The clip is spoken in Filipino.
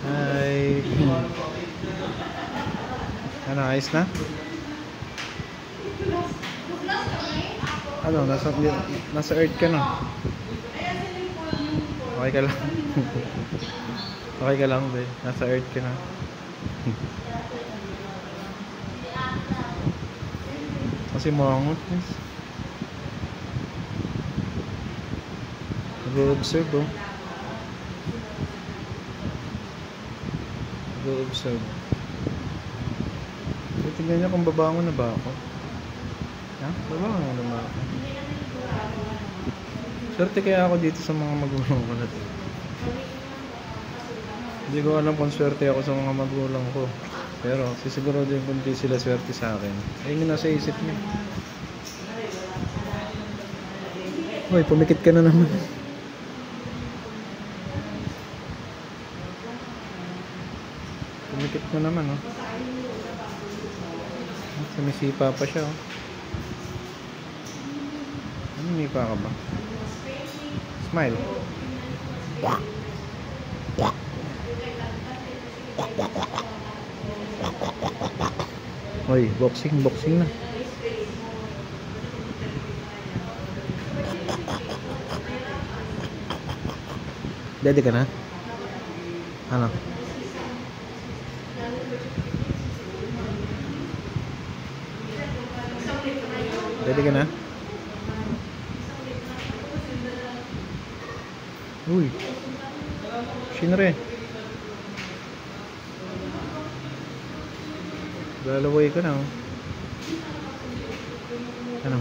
Ay. Ano, ayos na? Ano, nasa earth ka na. Okay ka lang. Okay ka lang, be. Nasa earth ka na. Kasi mangot, guys. Nag-o-observe, oh. Nag-o-observe. Tingnan niyo kung babangon na ba ako. Ha? Babangon na ba ako? Swerte kaya ako dito sa mga magulang ko na to. Hindi ko alam kung swerte ako sa mga magulang ko. Pero sisiguro din kung di sila swerte sa akin. Ayun yung nasa isip niya. Uy, pumikit ka na naman. Pumikit na naman, oh. Sumisipa pa siya, oh. Sumipa ka ba? Smile. Oy, boxing na. Ready ka na? Ano? Ready ka na? Uy. Shinre. Lalaway ka na, oh. Ano?